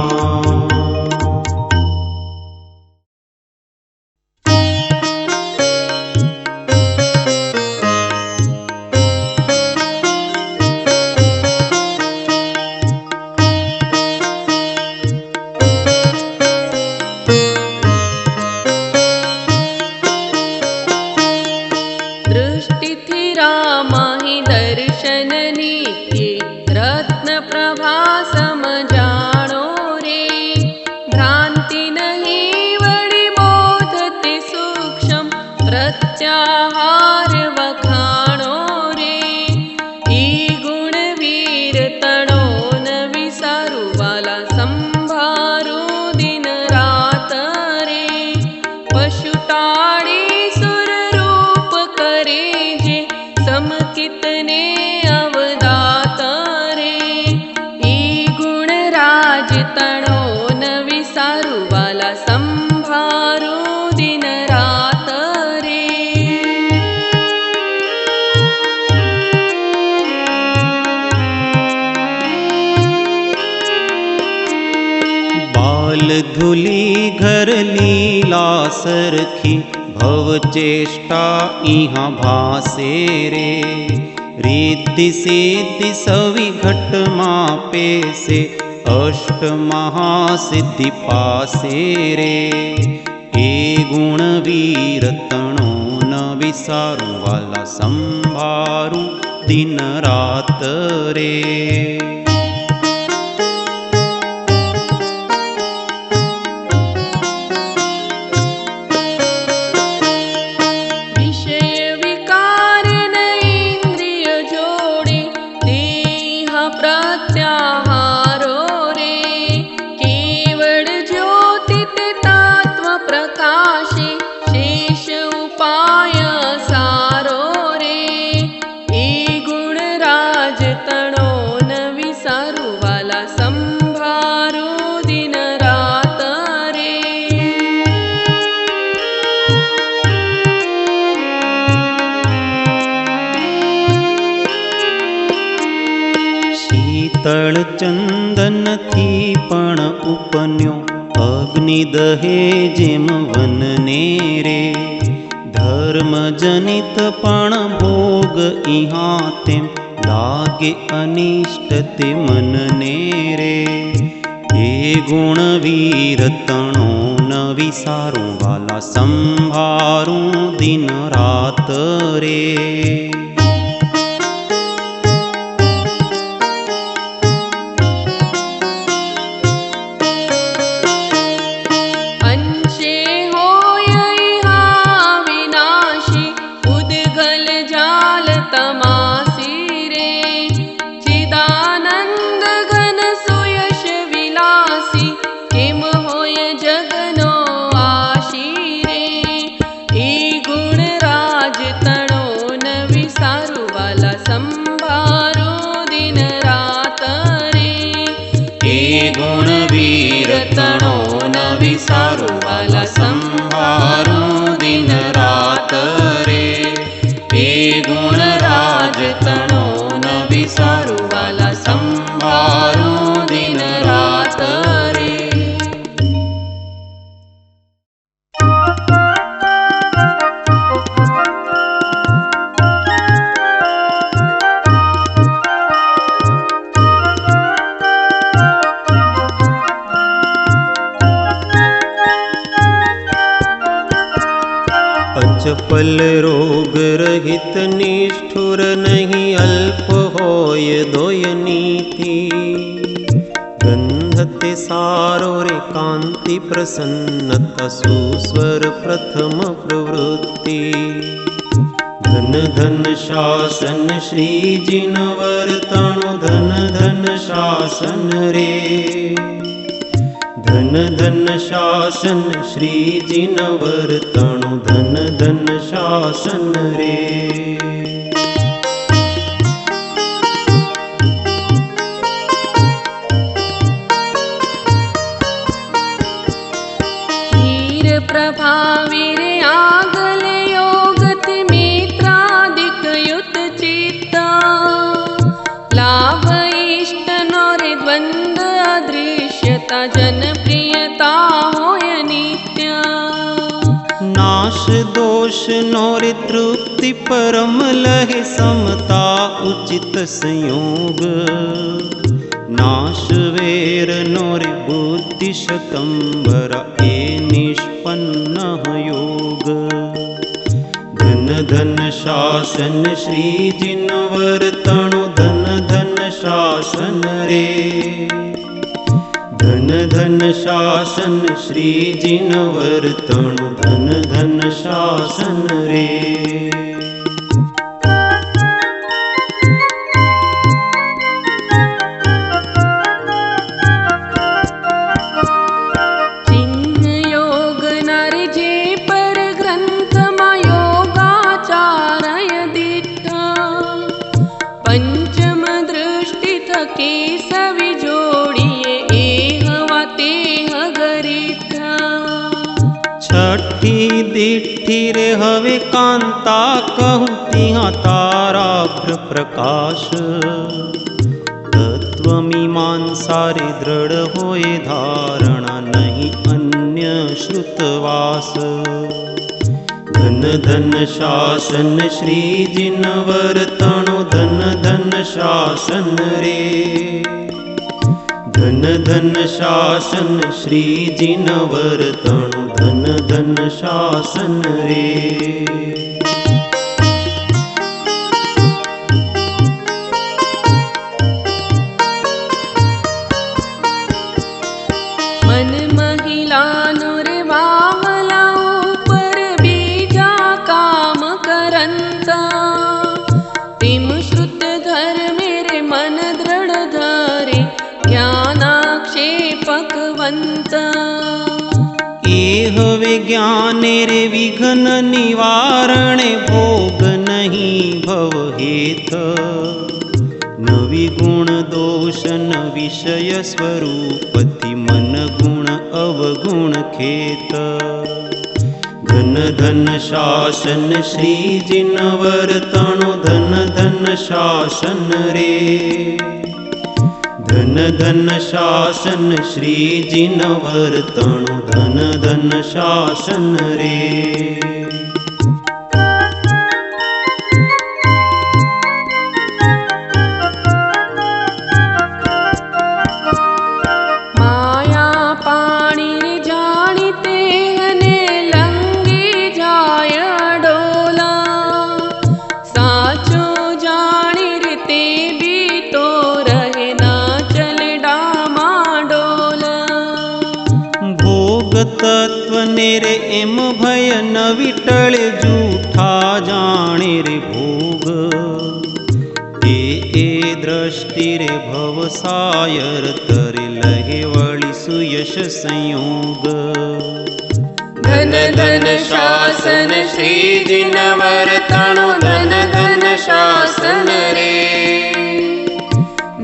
दृष्टि थी रामाहि दर्शन नित्य रत्न प्रभा समजाणो रे। भ्रांति नहीं वड़ी बोधते सूक्ष्म प्रत्याहार वखाणो रे। ई गुण वीर तणो न विसारु वाला संभारू दिन रात रे। पशु टाड़ी सुर रूप करे जे सम कितने अवदात रे। ई गुण राज तणो न विसारु वाला संभारू दिन रात रे। बाल धुली घर लीला सरखी भव चेष्टा इहाँ भासे रे। रिद्धि सिद्धि सवि घट मापे से अष्ट महासिद्धि पासे रे। ए गुण वीर तणो न विसारु वाला संभारू दिन रात रे। विषय विकार न इंद्रिय जोड़े देह प्रत्याहारो रे। केवल ज्योति ते तत्व प्रकाशे शेष उपाय सारो रे। ए गुण राज तणो न विसारु શીતળ ચંદનથી પણ ઉપન્યો અગ્નિ દહે જેમ વનને રે. ધર્મ જનિત પણ ભોગ ઇહા તેમ લાગે અનિષ્ટ તે મનને રે. એ ગુણ વીરતણો ન વિસારું વાલા સંભારું દિન રાત રે. અંશે હોય ઇહા વિનાશી ઉદ્ગલ જાલ તમાસી રે. ચિદાનંદ ઘન સુયશ વિલાસી કેમ હોય જગનો આશી રે. એ ગુણ રાજ તણો ન વિસારું વાલા સંભારો દિન રાત રે. એ ગુણ વીરતણો ન વિસારું વાલા સંભારું દિન રાત રે. એ ગુણ રાજતણો ન વિસારું વાલા સંભારું દિન રાત રે. અચપલ રોગ રહિત નિષ્ઠુર નહીં અલ્પ હોય દોય નીતિ. ગંધ તે સારો રે કાંતિ પ્રસન્નતા સુસ્વર પ્રથમ પ્રવૃત્તિ. ધન ધન શાસન શ્રીજીન વર્તણો ધન ધન શાસન રે. ધન ધન શાસન શ્રીજીન વર્તણો ધન ધન શાસન રે. ધીર પ્રભાવી રે આગલ યોગતિ મિત્રાદિક યુત ચિત્તા. લાભ ઇષ્ટનો રે દ્વંદ અદૃશ્યતા જનપ્રિયતા હોય નિત્યા. નાશ દોષ નો રે તૃપ્તિ પરમ લહે સમતા ઉચિત સંયોગ. નાશ વેર નો રે બુદ્ધિ શકંબર એ નિષ્પન્ન યોગ. ધન ધન શાસન શ્રીજીન વર્તણો ધન ધન શાસન રે. ધન ધન શાસન શ્રીજીન વર્તણો ધન ધન શાસન રે. ચિહ્ન યોગ નર જે પર ગ્રંથમાં યોગાચારય દીઠા. પંચમ દૃષ્ટિ થકી સવિ જોડીએ એ હવા તે હગરીઠા. છઠ્ઠી દીઠી રે હવે કાંતા કહું ત્યાં તારા પ્રકાશ. તત્વમીમાંસા રે દ્રઢ હોય ધારણા નહીં અન્ય શ્રુતવાસ. ધન ધન શાસન શ્રીજીન વર્તણો ધન ધન શાસન રે. ધન ધન શાસન શ્રીજીન વર્તણો ધન ધન શાસન રે. મન મહિલાનો રે વાહલા ઉપર બીજા કામ કરંતા. તેમ શ્રુત ધર્મે રે મન દ્રઢ ધરે જ્ઞાનાક્ષેપકવંતા. એ હવે જ્ઞાને રે વિઘ્ન નિવારણે ભોગ નહીં ભવ હેત. નવી ગુણ દોષન વિષય સ્વરૂપથી મન ગુણ અવગુણ ખેત. ધન ધન શાસન શ્રીજીન વર્તણો ધન ધન શાસન રે. ધન ધન શાસન શ્રીજી ન વર્તણું, ધન ધન શાસન રે. તત્વને રે એમ ભય ન વિટળે, જૂઠા જાણે રે ભોગ. એ દ્રષ્ટિ રે ભવસાયર તરે, લહે વળી સુયશ સંયોગ. ધન ધન શાસન શ્રીજી ન વર્તણું, ધન ધન શાસન રે.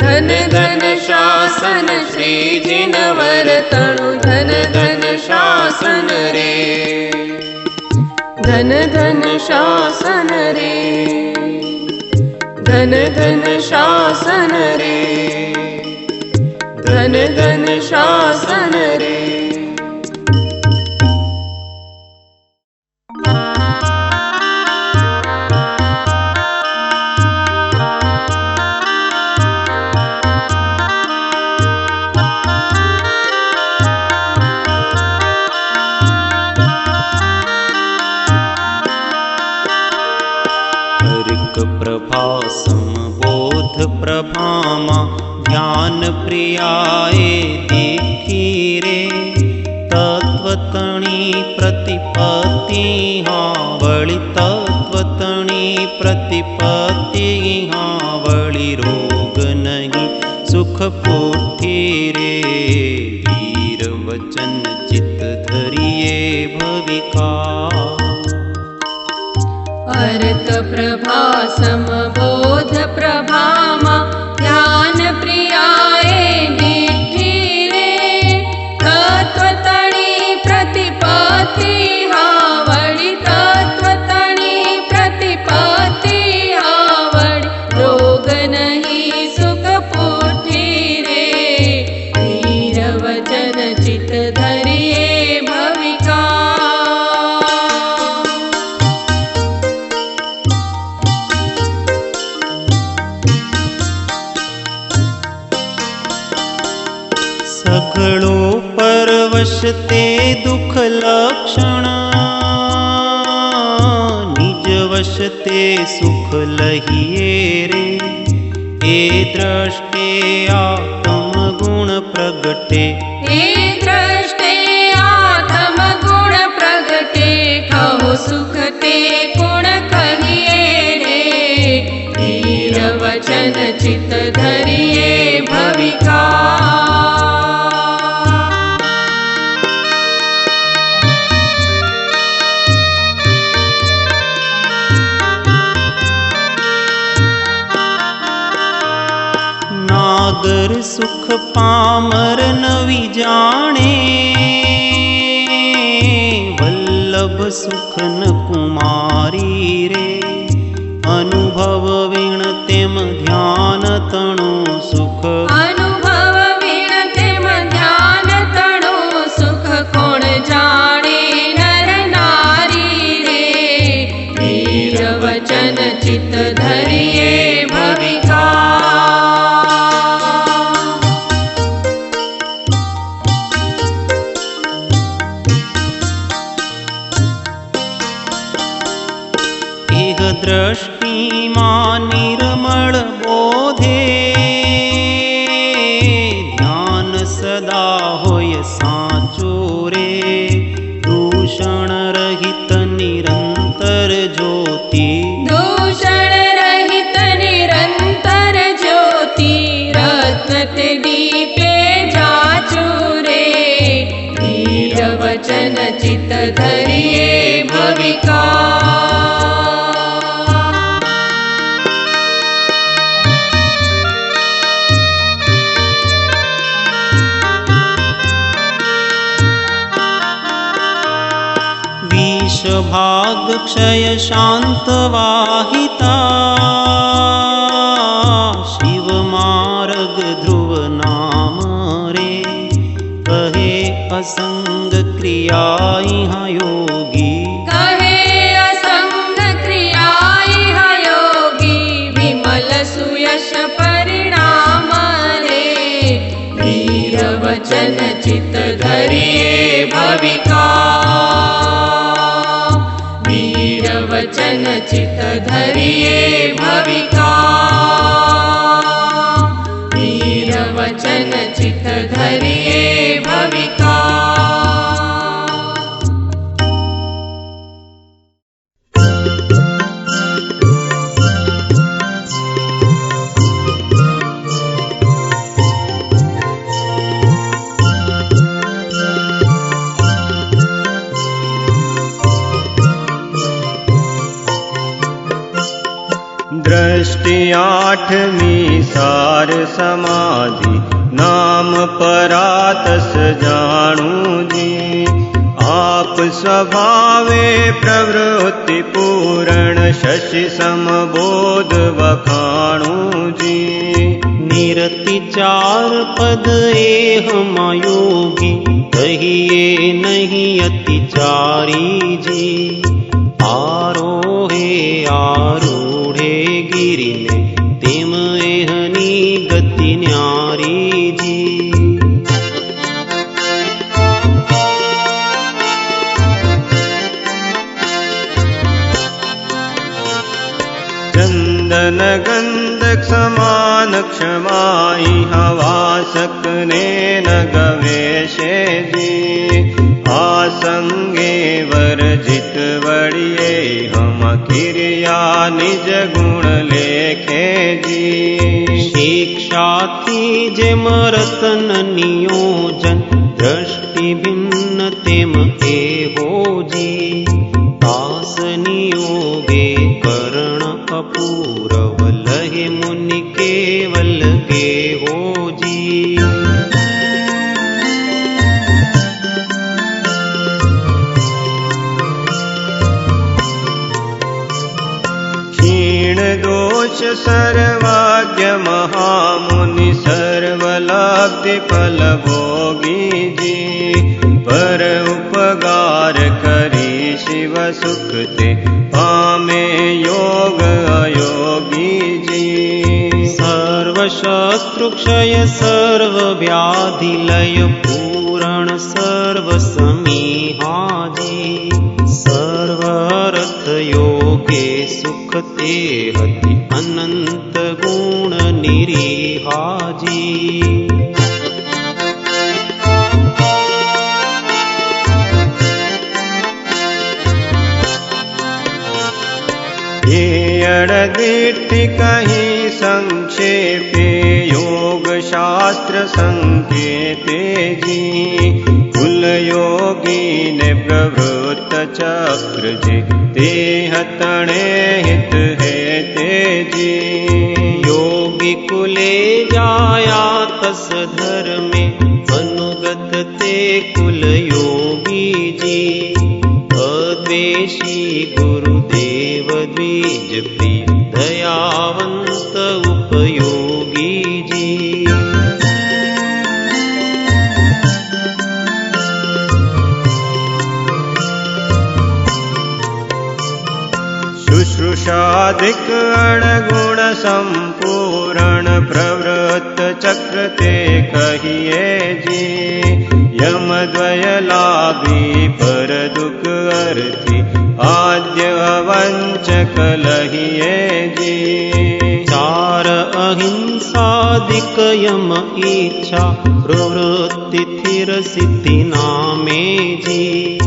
ધન ધન શાસન શ્રીજી ન વર્તણું, ધન ધન શાસન રે. ધન ધન શાસન રે. ધન ધન શાસન રે. ધન ધન શાસન રે. સમબોધ પ્રભામાં ધ્યાન પ્રિયાએ દેખી રે. તત્વતણી પ્રતિપત્તિ હા વળી, તત્વતણી પ્રતિપત્તિ હા વળી. રોગ નહીં સુખ પૂઠી રે, વીર વચન ચિત્ત ધરીએ ભવિકા. અર્થ પ્રભા સમબોધ પ્રભામાં ધ્યાન પ્રિયાએ દીઠી રે. તત્વતણી પ્રતિપત્તિ હા વળી, તત્વતણી પ્રતિપત્તિ હા વળી. રોગ નહીં સુખ પૂઠી રે, વીર વચન ચિત્ત ધરીએ ભવિકા. સઘળો પરવશ તે દુઃખ લક્ષણ, નિજ વશ તે સુખ લહીએ રે. એ દ્રષ્ટે આત્મ ગુણ પ્રગટે, એ દ્રષ્ટે આત્મ ગુણ પ્રગટે. કહો સુખ તે ગુણ કહીએ રે, વીર વચન ચિત્ત ધરીએ ભવિકા. નાગર સુખ પામર નવી જાણે, વલ્લભ સુખ ન કુમારી રે. અનુભવ વીણ તેમ ધ્યાન તણું સુખ, અનુભવ વીણ તેમ ધ્યાન તણું સુખ. કોણ જાણે નર નારી રે, વીર વચન ચિત્ત ધરીએ ભવિકા. દ્રષ્ટિમાં નિર્મળ બોધે, ધ્યાન સદા હોય સાચું રે. દૂષણ રહિત નિરંતર જ્યોતિ, દૂષણ રહિત નિરંતર જ્યોતિ. રત્ન તે દીપે જાચું રે, વીર વચન ચિત્ત ધરીએ ભવિકા. ભાગ ક્ષય શાંત વાહિતા, શિવ માર્ગ ધ્રુવના असंग क्रिया इहा योगी, कहे असंग क्रिया इह योगी, विमल सुयश परिणाम रे। वीर वचन चित धरिए भविका, वीर वचन चित धरिए भविका, वीर वचन चित धरिए भविका। दृष्टि आठवीं सार समाधि, नाम परातस जानू जी। आप स्वभावे प्रवृत्ति पूर्ण, शशि समबोध बखाणू जी। निरति चार पद एह मायोगी, कहिए नहीं अतिचारी जी। आरोहे आरूढ़े गिरि ने, तेम एहनी गति न्यारी जी। चंदन गंध समान क्षमाई, हवासक ने न गवेशे जी। आसंगे वर्जित वड़िए, हम क्रिया निज गुण लेखे जी। शिक्षा थी जेम रतन नियोजन, दृष्टि भिन्न तेम एहो जी। दास नियोगे करण अपूरव, लहे मुनि केवल गेहो जी। क्षीण दोष सर्वाज्ञ महामुनि, सर्वलब्धि फल भोगी जी। पर उपकार करी शिव सुख ते, पामे योग अयोगी जी। सर्वशत्रु क्षय सर्व व्याधि लय, पूरण सर्व समीहा जी। सर्वरथ योगे सुख ते हति, अनंत गुण निरीहा जी। ये अड़दीर्ति कहीं संक्षेपे, योग शास्त्र संकेते जी। कुल योगी ने प्रवृत्त चक्र जी, तेह तणे हित है ते जी। योगी कुले जाया तस धर्मे, अनुगत ते कुल योगी जी। अद्वेषी गुरुदेव द्विज प्रिय, दयावंत उपयोगी जी। शुश्रूषाधिक अणगुण संपूर्ण, प्रवृत्त चक्र ते कहिए जी। यम द्वय लाभी पर दुख अर्थी, आद्य अवंचक लहिए जी। चार अहिंसादिक यम इच्छा, प्रवृत्ति थिर सिद्धि नामे जी।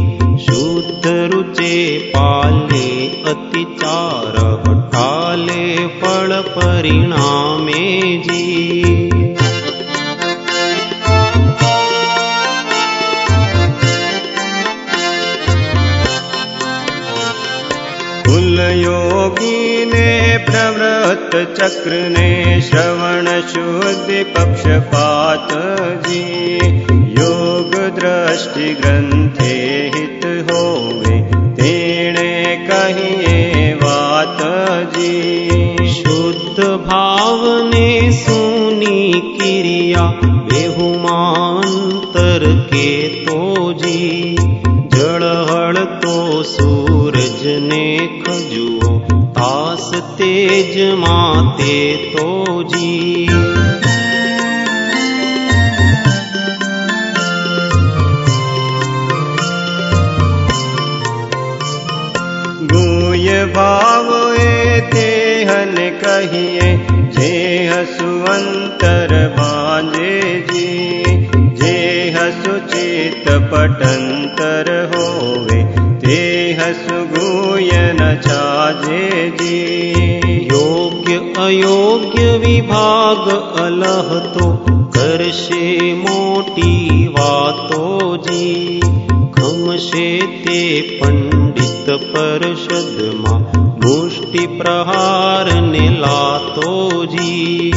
शुद्ध रुचे पाले, अतिचार हटाले फल परिणामे जी। कुल योगी ने प्रवृत्त चक्र ने, श्रवण शुद्धि पक्षपात जी। योग दृष्टि ग्रंथे हित होवे, तेणे कहिए बात जी। शुद्ध भाव ने सुनी क्रिया, बेहुमांतर के तो તેજમાં તે તો જી. ગુય ભાવ એ તે હન કહીએ જે હસુ અંતર બાંધે જી. જે હસુ ચિત્ત પટંતર હોવે તે હસુ ગુય ન ચાજે જી. યોગ્ય અયોગ્ય વિભાગ અલહતો કરશે મોટી વાતો જી. ખમશે તે પંડિત પરષદમાં મુષ્ટિ પ્રહારને લાતો જી.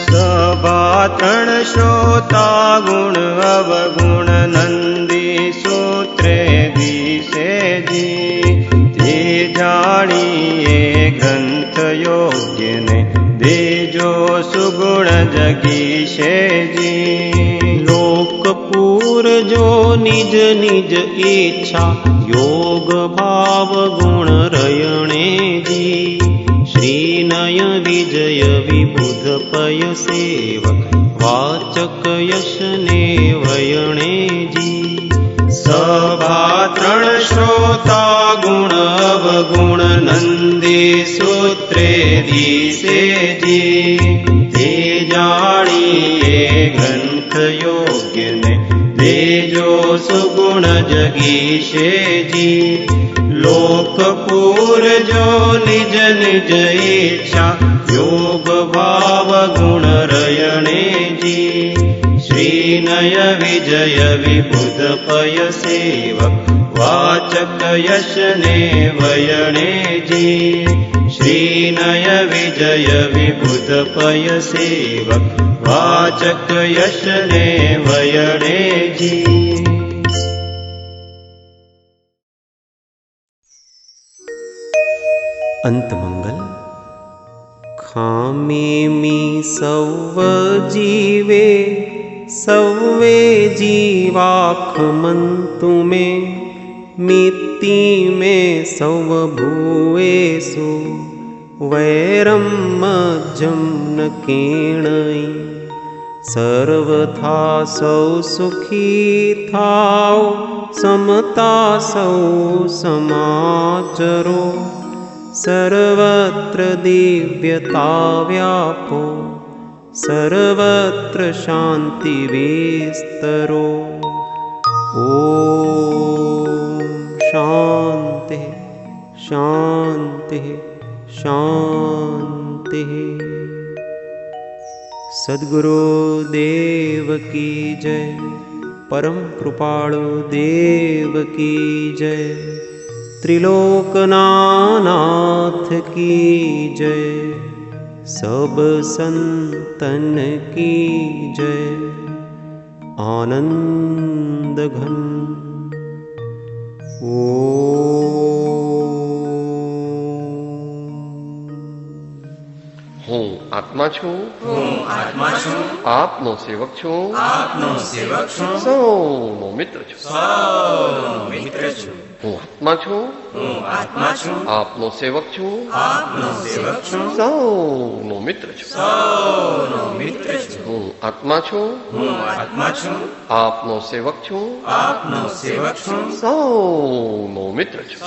સભા ત્રણ શ્રોતા ગુણ અવગુણ નંદી સૂત્રે દિશે જી. તે જાણીએ ગ્રંથ યોગ્યને દેજો સુગુણ જગીશે જી. લોક પૂરજો નિજ નિજ ઈચ્છા યોગ ભાવ ગુણ રયણે જી. શ્રીનય વિજય વિબુધ પય સેવક વાચક યશને વયણે જી. સભા ત્રણ શ્રોતા ગુણ અવગુણ નંદી સૂત્રે દિશે જી. તે જાણીએ ગ્રંથ યોગ્યને દેજો સુગુણ જગીશે જી. લોક પૂરજો નિજ નિજ ઈચ્છા યોગ ભાવ ગુણ રયણે જી. શ્રીનય વિજય વિબુધ પય સેવક વાચક યશને વયણે જી. શ્રીનય વિજય વિબુધ પય સેવક વાચક યશને વયણે જી. અંતમંગલ. ખામેમી સૌવ જીવે સૌવે જીવાખમંતુ મે મિત્તિ મે સૌવ ભૂએષુ વૈરમ મજ્જમ ન કેણઈ. સર્વથા સૌ સુખી થાઓ સમતા સૌ સમાચરો. સર્વત્ર દિવ્યતા વ્યાપો સર્વત્ર શાંતિ વિસ્તરો. ઓમ શાંતિ શાંતિ શાંતિ. સદ્ગુરુ દેવ કી જય. પરમ કૃપાળુ દેવ કી જય. त्रिलोकनाथ की जय. सब संतन की जय. आनंद घन. હું આત્મા છું. આપનો સેવક છું. સૌનો મિત્ર છું. હું આત્મા છું. આપનો સેવક છું. સૌનો મિત્ર છું. હું આત્મા છું. આપનો સેવક છું. સૌનો મિત્ર છું.